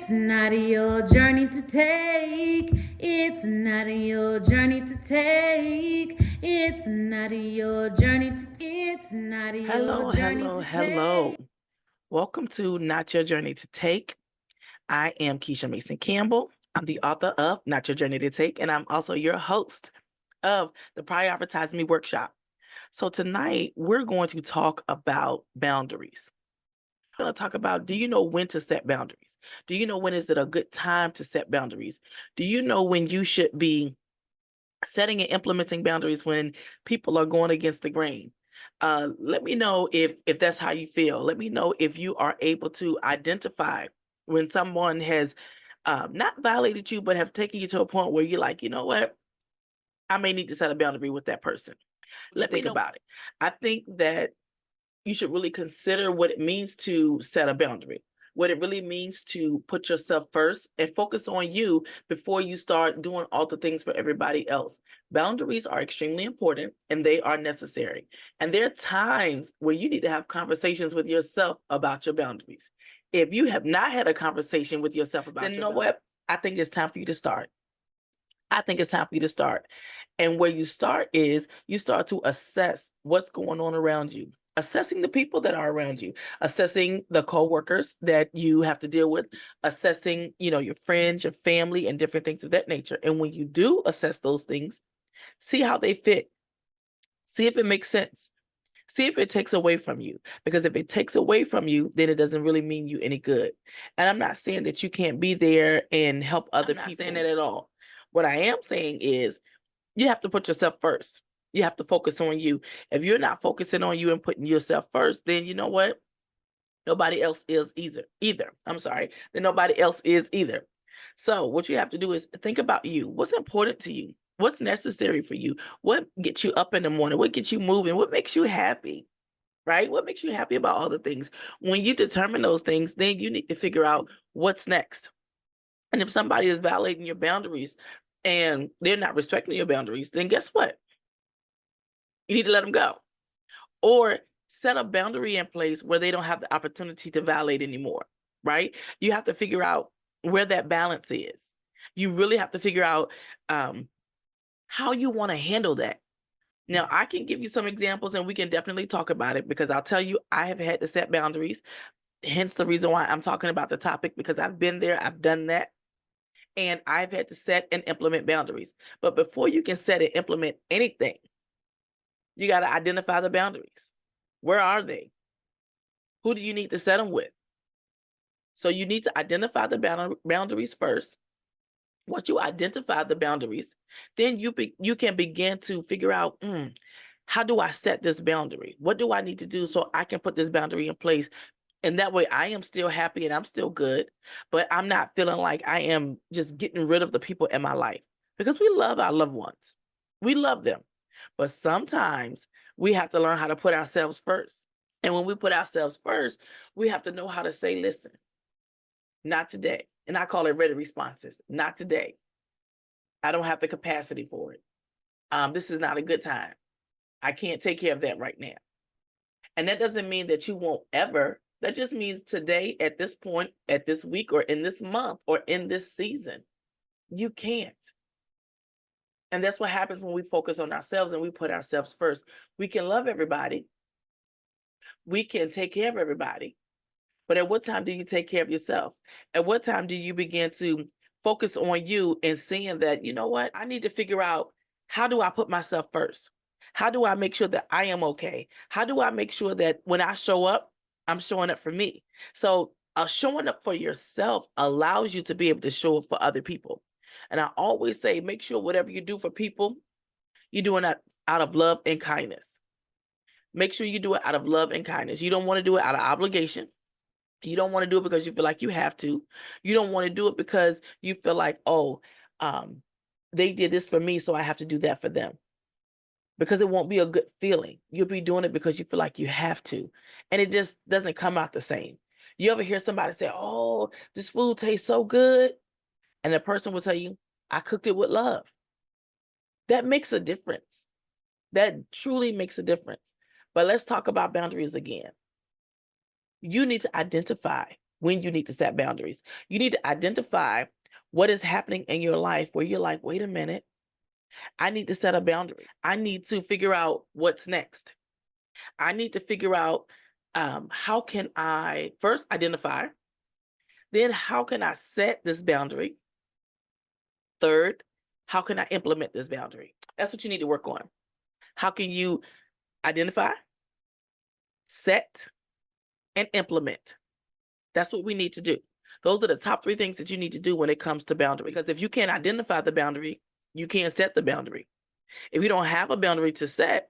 It's not your journey to take. It's not your journey to take. It's not your journey to. It's not your Hello, journey hello, to take. hello. Welcome to Not Your Journey to Take. I am Keisha Mason Campbell. I'm the author of Not Your Journey to Take, and I'm also your host of the Prioritize Me workshop. So tonight we're going to talk about boundaries. We're going to talk about, do you know when to set boundaries? Do you know when is it a good time to set boundaries? Do you know when you should be setting and implementing boundaries when people are going against the grain? Let me know if that's how you feel. Let me know if you are able to identify when someone has not violated you, but have taken you to a point where you're like, you know what, I may need to set a boundary with that person. Let me think about it. I think that you should really consider what it means to set a boundary, what it really means to put yourself first and focus on you before you start doing all the things for everybody else. Boundaries are extremely important and they are necessary. And there are times where you need to have conversations with yourself about your boundaries. If you have not had a conversation with yourself about then you know what? I think it's time for you to start. I think it's time for you to start. And where you start is you start to assess what's going on around you, assessing the people that are around you, assessing the coworkers that you have to deal with, assessing, your friends, your family, and different things of that nature. And when you do assess those things, see how they fit. See if it makes sense. See if it takes away from you. Because if it takes away from you, then it doesn't really mean you any good. And I'm not saying that you can't be there and help other people. I'm not saying that at all. What I am saying is you have to put yourself first. You have to focus on you. If you're not focusing on you and putting yourself first, then you know what? Nobody else is either. I'm sorry. Then nobody else is either. So what you have to do is think about you. What's important to you? What's necessary for you? What gets you up in the morning? What gets you moving? What makes you happy? Right? What makes you happy about all the things? When you determine those things, then you need to figure out what's next. And if somebody is violating your boundaries and they're not respecting your boundaries, then guess what? You need to let them go. Or set a boundary in place where they don't have the opportunity to violate anymore, right? You have to figure out where that balance is. You really have to figure out how you want to handle that. Now, I can give you some examples and we can definitely talk about it because I'll tell you, I have had to set boundaries. Hence the reason why I'm talking about the topic because I've been there, I've done that, and I've had to set and implement boundaries. But before you can set and implement anything, you got to identify the boundaries. Where are they? Who do you need to set them with? So you need to identify the boundaries first. Once you identify the boundaries, then you can begin to figure out, how do I set this boundary? What do I need to do so I can put this boundary in place? And that way I am still happy and I'm still good, but I'm not feeling like I am just getting rid of the people in my life because we love our loved ones. We love them. But sometimes we have to learn how to put ourselves first. And when we put ourselves first, we have to know how to say, listen, not today. And I call it ready responses. Not today. I don't have the capacity for it. This is not a good time. I can't take care of that right now. And that doesn't mean that you won't ever. That just means today, at this point, at this week, or in this month, or in this season, you can't. And that's what happens when we focus on ourselves and we put ourselves first. We can love everybody. We can take care of everybody. But at what time do you take care of yourself? At what time do you begin to focus on you and seeing that, you know what, I need to figure out, how do I put myself first? How do I make sure that I am okay? How do I make sure that when I show up, I'm showing up for me? So showing up for yourself allows you to be able to show up for other people. And I always say, make sure whatever you do for people, you're doing that out of love and kindness. Make sure you do it out of love and kindness. You don't want to do it out of obligation. You don't want to do it because you feel like you have to. You don't want to do it because you feel like, oh, they did this for me, so I have to do that for them. Because it won't be a good feeling. You'll be doing it because you feel like you have to. And it just doesn't come out the same. You ever hear somebody say, oh, this food tastes so good? And the person will tell you, I cooked it with love. That makes a difference. That truly makes a difference. But let's talk about boundaries again. You need to identify when you need to set boundaries. You need to identify what is happening in your life where you're like, wait a minute, I need to set a boundary. I need to figure out what's next. I need to figure out how can I first identify, then how can I set this boundary? Third, how can I implement this boundary? That's what you need to work on. How can you identify, set, and implement? That's what we need to do. Those are the top 3 things that you need to do when it comes to boundaries. Because if you can't identify the boundary, you can't set the boundary. If you don't have a boundary to set,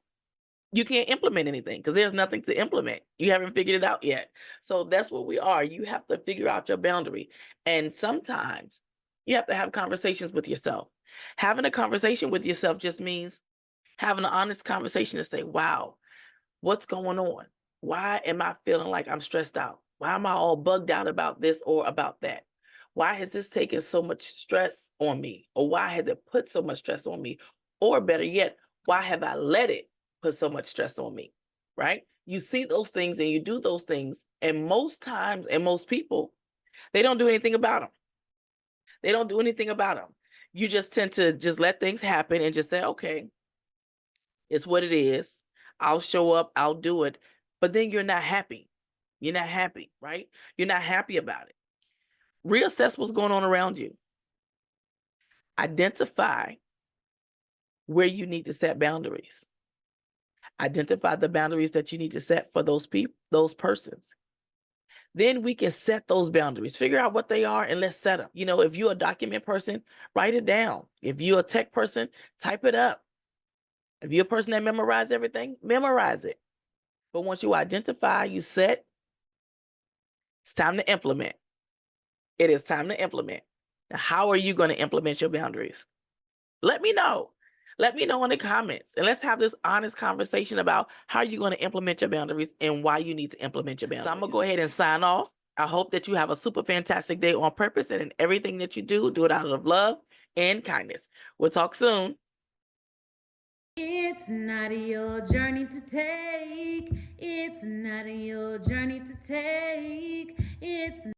you can't implement anything because there's nothing to implement. You haven't figured it out yet. So that's what we are. You have to figure out your boundary. And sometimes you have to have conversations with yourself. Having a conversation with yourself just means having an honest conversation to say, wow, what's going on? Why am I feeling like I'm stressed out? Why am I all bugged out about this or about that? Why has this taken so much stress on me? Or why has it put so much stress on me? Or better yet, why have I let it put so much stress on me? Right? You see those things and you do those things. And most times, and most people, they don't do anything about them. They don't do anything about them. You just tend to just let things happen and just say, okay, it's what it is. I'll show up, I'll do it. But then you're not happy. You're not happy, right? You're not happy about it. Reassess what's going on around you. Identify where you need to set boundaries. Identify the boundaries that you need to set for those people, those persons. Then we can set those boundaries, figure out what they are, and let's set them. You know, if you're a document person, write it down. If you're a tech person, type it up. If you're a person that memorizes everything, memorize it. But once you identify, you set, it's time to implement. It is time to implement. Now, how are you going to implement your boundaries? Let me know. Let me know in the comments. And let's have this honest conversation about how you're going to implement your boundaries and why you need to implement your boundaries. So I'm going to go ahead and sign off. I hope that you have a super fantastic day on purpose, and in everything that you do it out of love and kindness. We'll talk soon. It's not your journey to take. It's not your journey to take. It's